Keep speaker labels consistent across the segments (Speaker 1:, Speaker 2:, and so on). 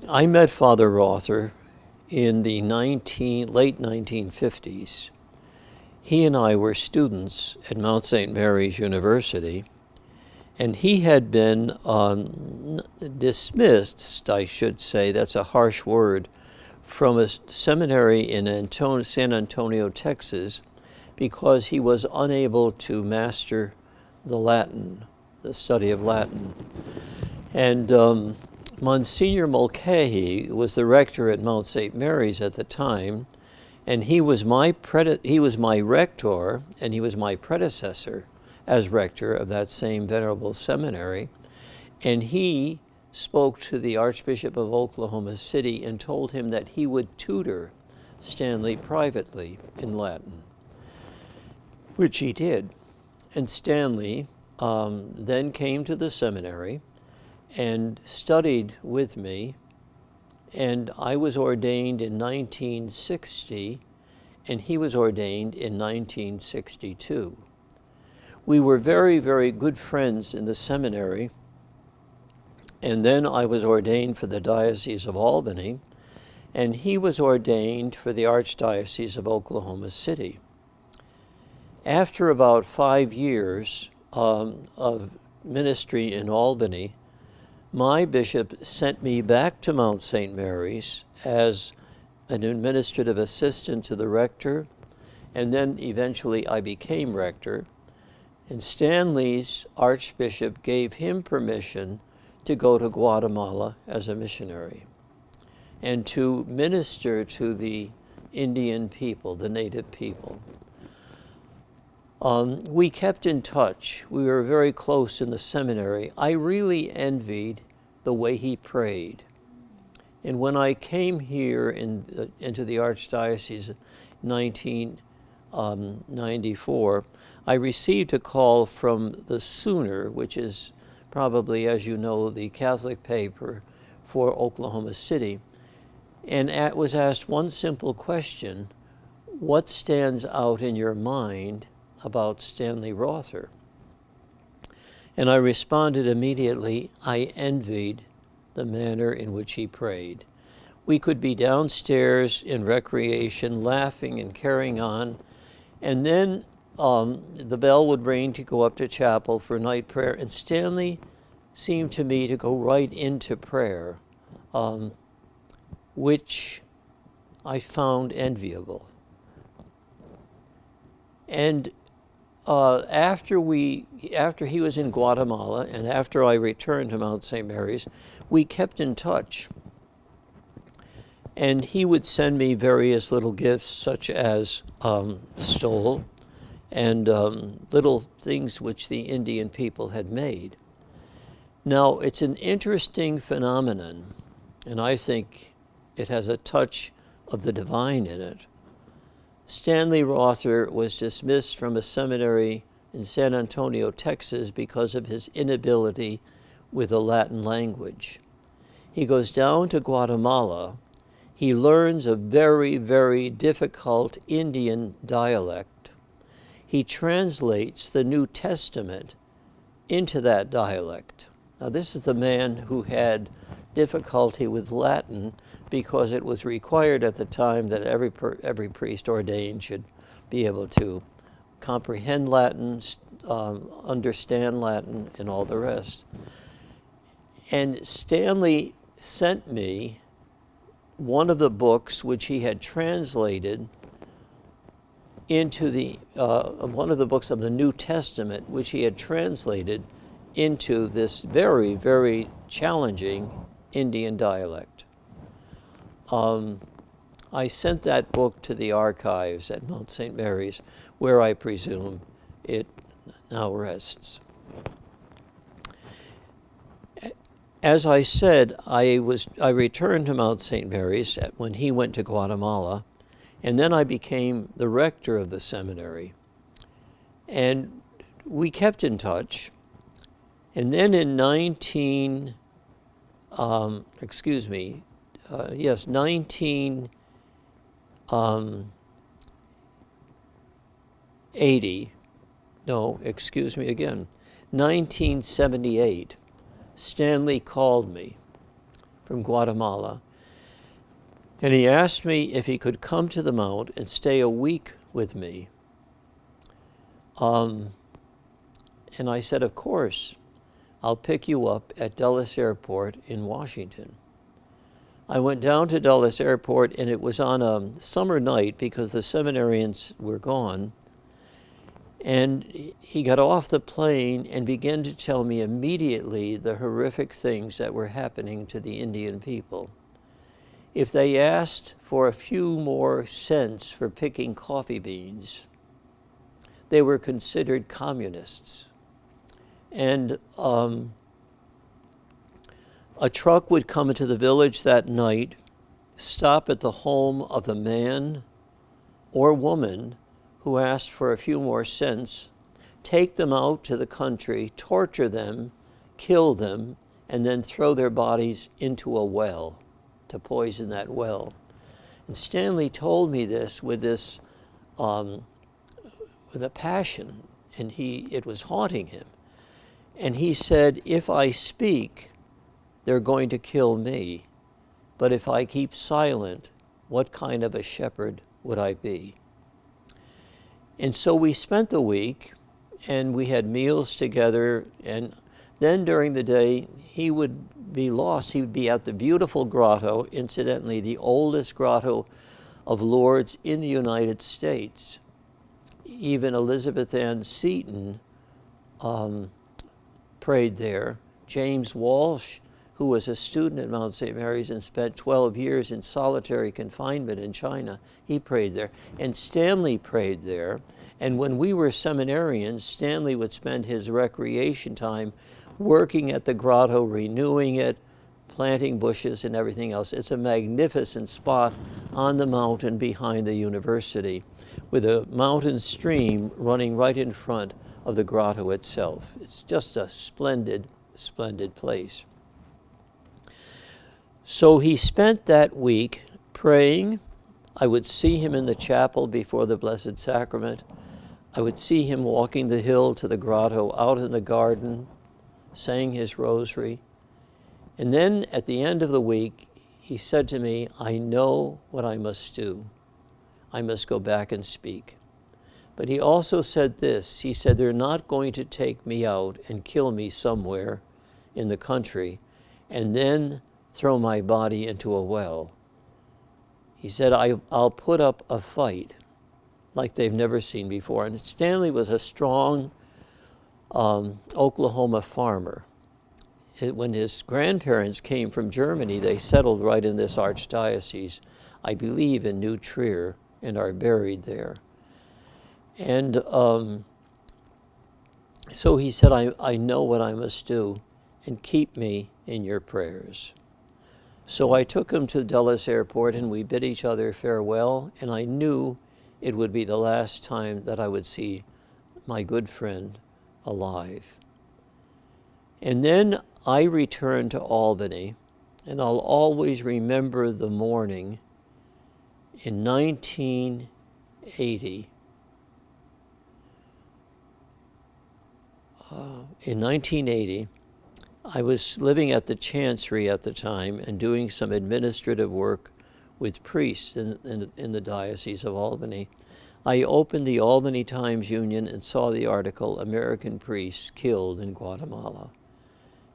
Speaker 1: I met Father Rother in the late 1950s. He and I were students at Mount St. Mary's University, and he had been dismissed, I should say, that's a harsh word, from a seminary in San Antonio, Texas, because he was unable to master the Latin, the study of Latin. And Monsignor Mulcahy was the rector at Mount St. Mary's at the time, and he was my rector, and he was my predecessor as rector of that same venerable seminary. And he spoke to the Archbishop of Oklahoma City and told him that he would tutor Stanley privately in Latin, which he did. And Stanley then came to the seminary and studied with me, and I was ordained in 1960, and he was ordained in 1962. We were very, very good friends in the seminary, and then I was ordained for the Diocese of Albany, and he was ordained for the Archdiocese of Oklahoma City. After about 5 years of ministry in Albany, my bishop sent me back to Mount St. Mary's as an administrative assistant to the rector, and then eventually I became rector. And Stanley's archbishop gave him permission to go to Guatemala as a missionary and to minister to the Indian people, the native people. We kept in touch. We were very close in the seminary. I really envied the way he prayed. And when I came here into the Archdiocese in 1994, I received a call from the Sooner, which is probably, as you know, the Catholic paper for Oklahoma City, and was asked one simple question: what stands out in your mind about Stanley Rother? And I responded immediately, I envied the manner in which he prayed. We could be downstairs in recreation, laughing and carrying on, and then the bell would ring to go up to chapel for night prayer, and Stanley seemed to me to go right into prayer, which I found enviable. And after he was in Guatemala and after I returned to Mount St. Mary's, we kept in touch. And he would send me various little gifts, such as stole and little things which the Indian people had made. Now, it's an interesting phenomenon, and I think it has a touch of the divine in it. Stanley Rother was dismissed from a seminary in San Antonio, Texas, because of his inability with the Latin language. He goes down to Guatemala. He learns a very, very difficult Indian dialect. He translates the New Testament into that dialect. Now, this is the man who had difficulty with Latin because it was required at the time that every priest ordained should be able to comprehend Latin, understand Latin, and all the rest. And Stanley sent me one of the books which he had translated into one of the books of the New Testament, which he had translated into this very, very challenging Indian dialect. I sent that book to the archives at Mount St. Mary's, where I presume it now rests. As I said, I returned to Mount St. Mary's when he went to Guatemala, and then I became the rector of the seminary. And we kept in touch. And then in 1980, no, excuse me again, 1978, Stanley called me from Guatemala. And he asked me if he could come to the Mount and stay a week with me. And I said, of course, I'll pick you up at Dulles Airport in Washington. I went down to Dulles Airport, and it was on a summer night because the seminarians were gone. And he got off the plane and began to tell me immediately the horrific things that were happening to the Indian people. If they asked for a few more cents for picking coffee beans, they were considered communists. And a truck would come into the village that night, stop at the home of the man or woman who asked for a few more cents, take them out to the country, torture them, kill them, and then throw their bodies into a well to poison that well. And Stanley told me this with a passion, and it was haunting him. And he said, if I speak, they're going to kill me. But if I keep silent, what kind of a shepherd would I be? And so we spent the week, and we had meals together, and then during the day, he would be lost. He would be at the beautiful grotto, incidentally, the oldest grotto of Lourdes in the United States. Even Elizabeth Ann Seton prayed there. James Walsh, who was a student at Mount St. Mary's and spent 12 years in solitary confinement in China, he prayed there. And Stanley prayed there. And when we were seminarians, Stanley would spend his recreation time working at the grotto, renewing it, planting bushes and everything else. It's a magnificent spot on the mountain behind the university, with a mountain stream running right in front of the grotto itself. It's just a splendid, splendid place. So he spent that week praying. I would see him in the chapel before the Blessed Sacrament. I would see him walking the hill to the grotto, out in the garden, saying his rosary. And then at the end of the week, he said to me, I know what I must do. I must go back and speak. But he also said this. He said, they're not going to take me out and kill me somewhere in the country and then throw my body into a well. He said, I'll put up a fight like they've never seen before. And Stanley was a strong Oklahoma farmer. When his grandparents came from Germany, they settled right in this archdiocese, I believe in New Trier, and are buried there. And so he said, I know what I must do, and keep me in your prayers. So I took him to Dulles Airport, and we bid each other farewell, and I knew it would be the last time that I would see my good friend alive. And then I returned to Albany, and I'll always remember the morning in 1980. In 1980, I was living at the Chancery at the time and doing some administrative work with priests in the Diocese of Albany. I opened the Albany Times-Union and saw the article, American Priests Killed in Guatemala.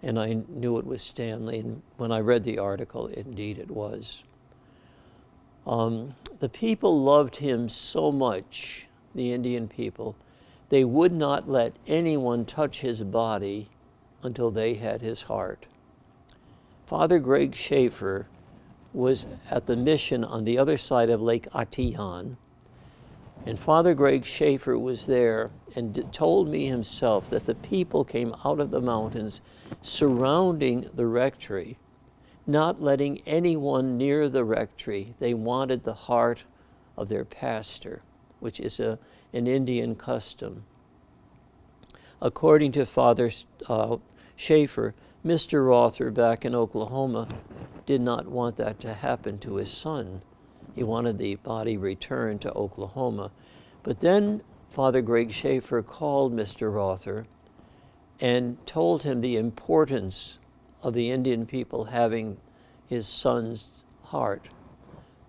Speaker 1: And I knew it was Stanley, and when I read the article, indeed it was. The people loved him so much, the Indian people, they would not let anyone touch his body until they had his heart. Father Greg Schaefer was at the mission on the other side of Lake Atiyan, and Father Greg Schaefer was there and told me himself that the people came out of the mountains surrounding the rectory, not letting anyone near the rectory. They wanted the heart of their pastor, which is an Indian custom. According to Father Schaefer, Mr. Rother back in Oklahoma did not want that to happen to his son. He wanted the body returned to Oklahoma. But then Father Greg Schaefer called Mr. Rother and told him the importance of the Indian people having his son's heart.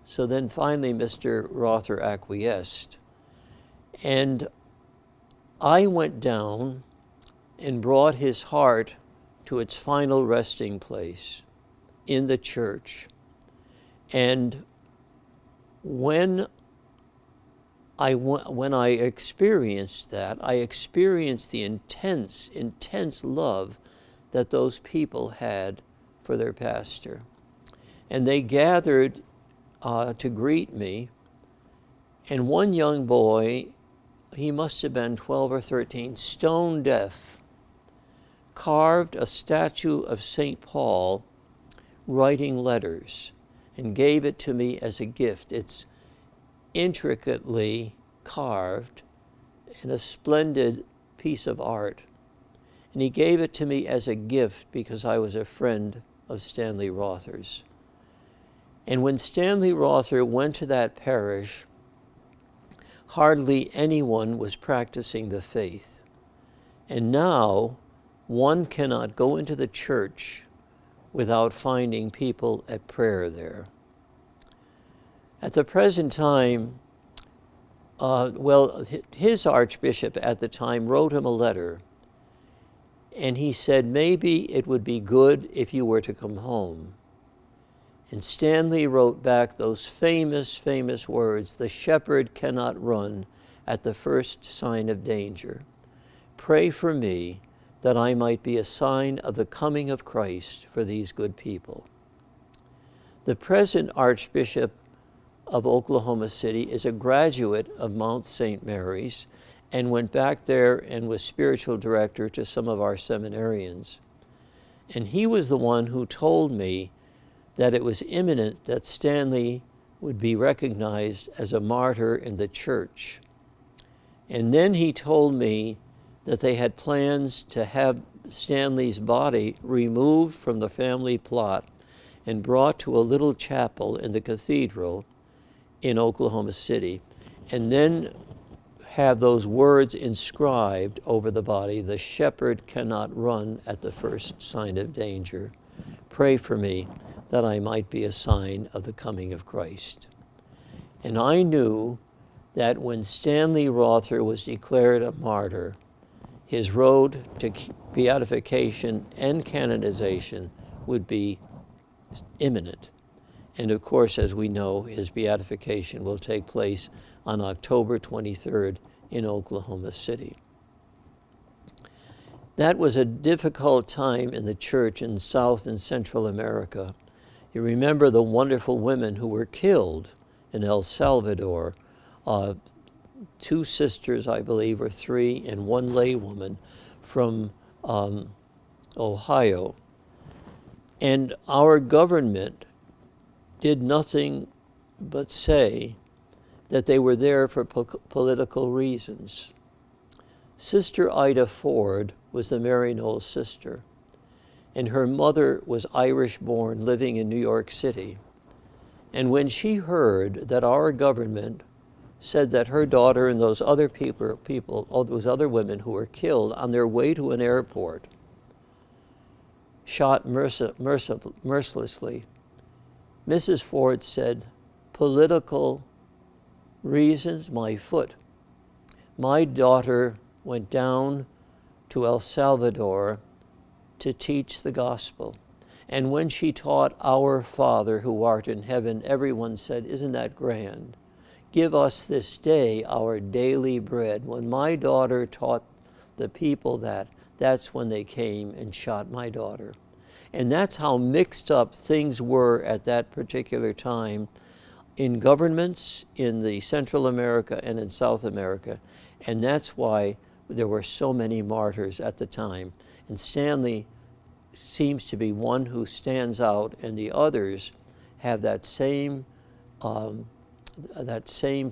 Speaker 1: So then finally Mr. Rother acquiesced. And I went down and brought his heart to its final resting place in the church. And when I experienced that, I experienced the intense, intense love that those people had for their pastor. And they gathered to greet me. And one young boy, he must have been 12 or 13, stone deaf, carved a statue of St. Paul writing letters and gave it to me as a gift. It's intricately carved in a splendid piece of art. And he gave it to me as a gift because I was a friend of Stanley Rother's. And when Stanley Rother went to that parish, hardly anyone was practicing the faith. And now one cannot go into the church without finding people at prayer there. At the present time, his archbishop at the time wrote him a letter, and he said, maybe it would be good if you were to come home. And Stanley wrote back those famous, famous words, "The shepherd cannot run at the first sign of danger. Pray for me that I might be a sign of the coming of Christ for these good people." The present Archbishop of Oklahoma City is a graduate of Mount St. Mary's and went back there and was spiritual director to some of our seminarians. And he was the one who told me that it was imminent that Stanley would be recognized as a martyr in the church. And then he told me that they had plans to have Stanley's body removed from the family plot and brought to a little chapel in the cathedral in Oklahoma City, and then have those words inscribed over the body, "The shepherd cannot run at the first sign of danger. Pray for me that I might be a sign of the coming of Christ." And I knew that when Stanley Rother was declared a martyr, his road to beatification and canonization would be imminent. And of course, as we know, his beatification will take place on October 23rd in Oklahoma City. That was a difficult time in the church in South and Central America. You remember the wonderful women who were killed in El Salvador, 2 sisters, I believe, or 3, and 1 laywoman from Ohio. And our government did nothing but say that they were there for political reasons. Sister Ida Ford was the Mary Knowles sister, and her mother was Irish-born, living in New York City. And when she heard that our government said that her daughter and those other those other women who were killed on their way to an airport, shot mercilessly, Mrs. Ford said, "Political reasons, my foot. My daughter went down to El Salvador to teach the gospel. And when she taught Our Father who art in heaven, everyone said, 'Isn't that grand? Give us this day our daily bread.' When my daughter taught the people that, that's when they came and shot my daughter." And that's how mixed up things were at that particular time in governments in the Central America and in South America. And that's why there were so many martyrs at the time. And Stanley seems to be one who stands out, and the others have that same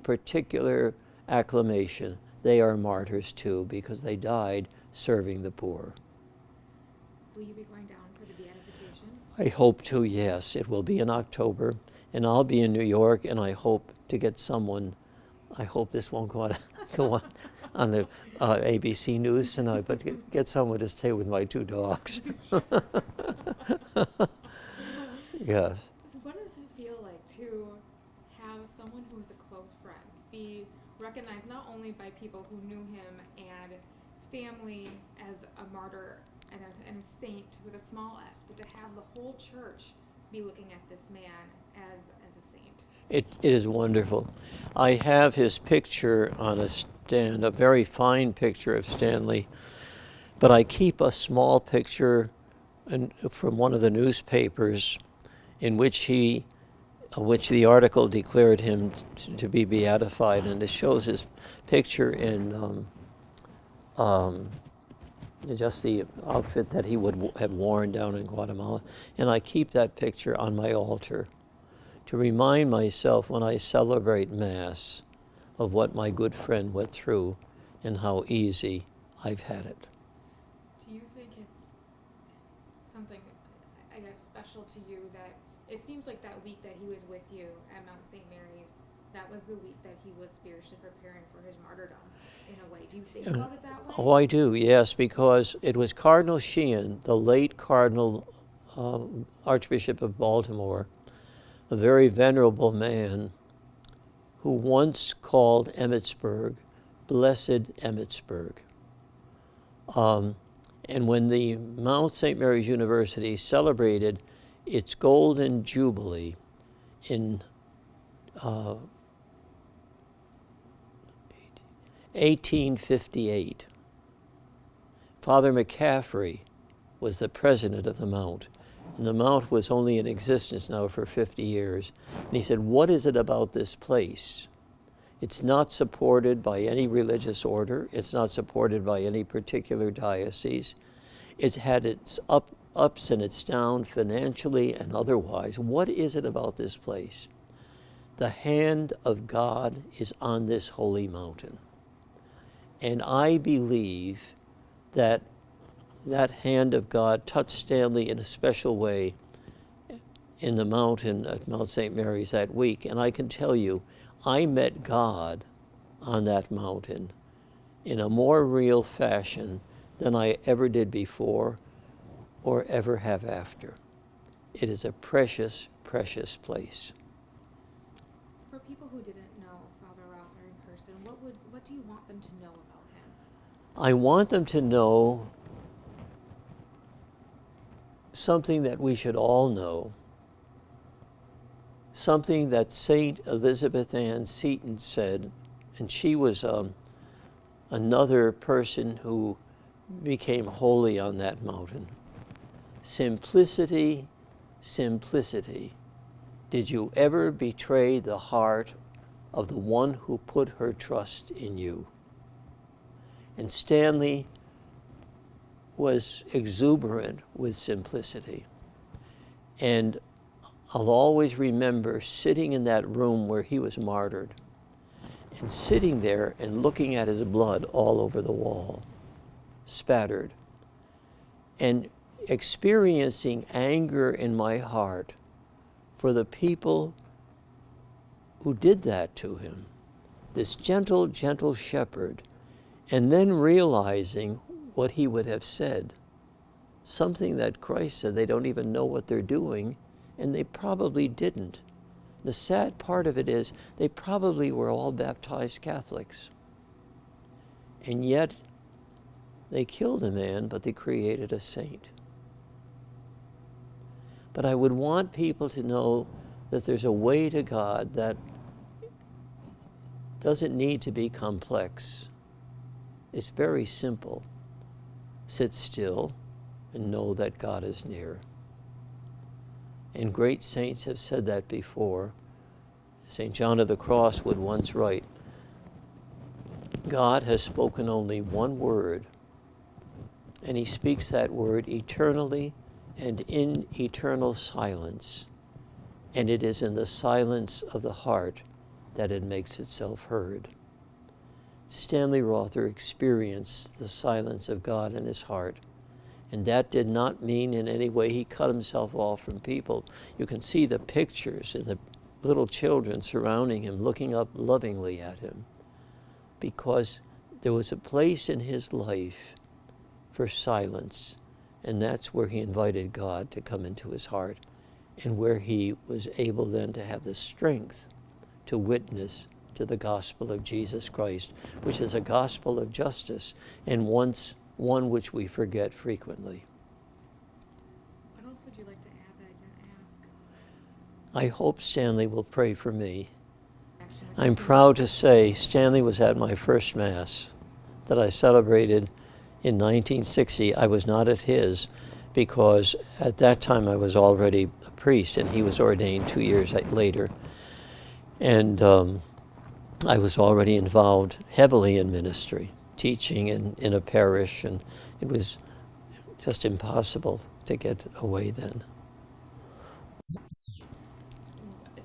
Speaker 1: particular acclamation. They are martyrs too, because they died serving the poor.
Speaker 2: Will you be going down for the beatification?
Speaker 1: I hope to, yes. It will be in October, and I'll be in New York, and I hope to get someone. I hope this won't go on the ABC News tonight, but get someone to stay with my 2 dogs. Yes.
Speaker 2: So what does it feel like to have someone who is a close friend be recognized not only by people who knew him and family as a martyr and a saint with a small s, but to have the whole church be looking at this man as a saint?
Speaker 1: It is wonderful. I have his picture on a stand, a very fine picture of Stanley, but I keep a small picture from one of the newspapers in which the article declared him to be beatified, and it shows his picture in just the outfit that he would have worn down in Guatemala, and I keep that picture on my altar to remind myself when I celebrate Mass of what my good friend went through and how easy I've had it.
Speaker 2: Do you think it's something, I guess, special to you that it seems like that week that he was with you at Mount St. Mary's, that was the week that he was spiritually preparing for his martyrdom in a way? Do you think about it that way?
Speaker 1: Oh, I do, yes, because it was Cardinal Sheehan, the late Cardinal Archbishop of Baltimore, a very venerable man who once called Emmitsburg Blessed Emmitsburg. And when the Mount St. Mary's University celebrated its Golden Jubilee in 1858, Father McCaffrey was the president of the Mount. And the Mount was only in existence now for 50 years. And he said, what is it about this place? It's not supported by any religious order. It's not supported by any particular diocese. It had its ups and its downs financially and otherwise. What is it about this place? The hand of God is on this holy mountain. And I believe that that hand of God touched Stanley in a special way in the mountain at Mount St. Mary's that week. And I can tell you, I met God on that mountain in a more real fashion than I ever did before or ever have after. It is a precious, precious place.
Speaker 2: For people who didn't know Father Rother in person, what do you want them to know about him?
Speaker 1: I want them to know something that we should all know, something that Saint Elizabeth Ann Seton said, and she was another person who became holy on that mountain. Simplicity, simplicity. Did you ever betray the heart of the one who put her trust in you? And Stanley was exuberant with simplicity. And I'll always remember sitting in that room where he was martyred and sitting there and looking at his blood all over the wall, spattered, and experiencing anger in my heart for the people who did that to him, this gentle, gentle shepherd, and then realizing what he would have said, something that Christ said, they don't even know what they're doing, and they probably didn't. The sad part of it is they probably were all baptized Catholics. And yet they killed a man, but they created a saint. But I would want people to know that there's a way to God that doesn't need to be complex. It's very simple. Sit still and know that God is near. And great saints have said that before. St. John of the Cross would once write, God has spoken only one word, and he speaks that word eternally and in eternal silence. And it is in the silence of the heart that it makes itself heard. Stanley Rother experienced the silence of God in his heart. And that did not mean in any way he cut himself off from people. You can see the pictures and the little children surrounding him, looking up lovingly at him, because there was a place in his life for silence, and that's where he invited God to come into his heart. and where he was able then to have the strength to witness to the gospel of Jesus Christ, which is a gospel of justice, and one which we forget frequently.
Speaker 2: What else would you like to add that I didn't ask?
Speaker 1: I hope Stanley will pray for me.
Speaker 2: Connection with
Speaker 1: I'm
Speaker 2: the
Speaker 1: proud to
Speaker 2: peace.
Speaker 1: say Stanley was at my first Mass that I celebrated in 1960. I was not at his because at that time I was already a priest and he was ordained 2 years later. And I was already involved heavily in ministry, teaching in a parish, and it was just impossible to get away then.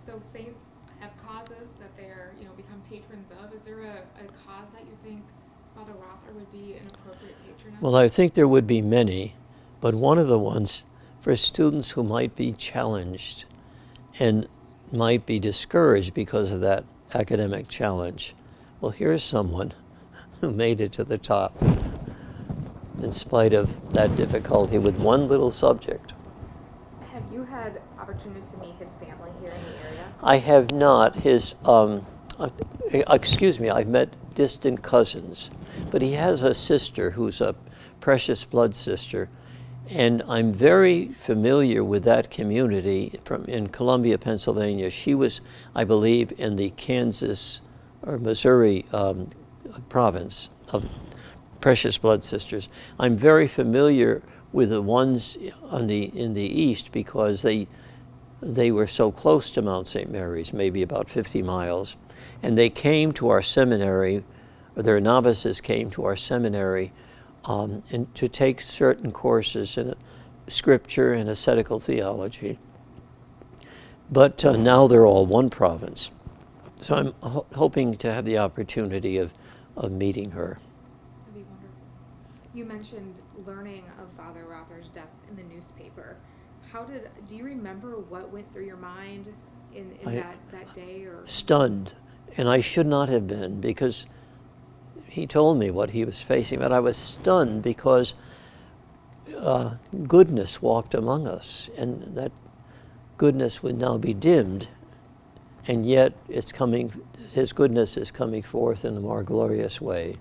Speaker 2: So saints have causes that they're, become patrons of. Is there a cause that you think Father Rother would be an appropriate patron of?
Speaker 1: Well, I think there would be many, but one of the ones for students who might be challenged and might be discouraged because of that academic challenge. Well, here's someone who made it to the top in spite of that difficulty with one little subject.
Speaker 3: Have you had opportunities to meet his family here in the area?
Speaker 1: I have not. I've met distant cousins, but he has a sister who's a precious blood sister, and I'm very familiar with that community in Columbia, Pennsylvania. She was, I believe, in the Kansas or Missouri province of Precious Blood Sisters. I'm very familiar with the ones in the east because they were so close to Mount St. Mary's, maybe about 50 miles, and they came to our seminary, or their novices came to our seminary and to take certain courses in scripture and ascetical theology. But now they're all one province. So I'm hoping to have the opportunity of meeting her.
Speaker 2: That'd be wonderful. You mentioned learning of Father Rother's death in the newspaper. Do you remember what went through your mind in that day? Or
Speaker 1: Stunned, and I should not have been, because he told me what he was facing, but I was stunned because goodness walked among us, and that goodness would now be dimmed, and yet his goodness is coming forth in a more glorious way.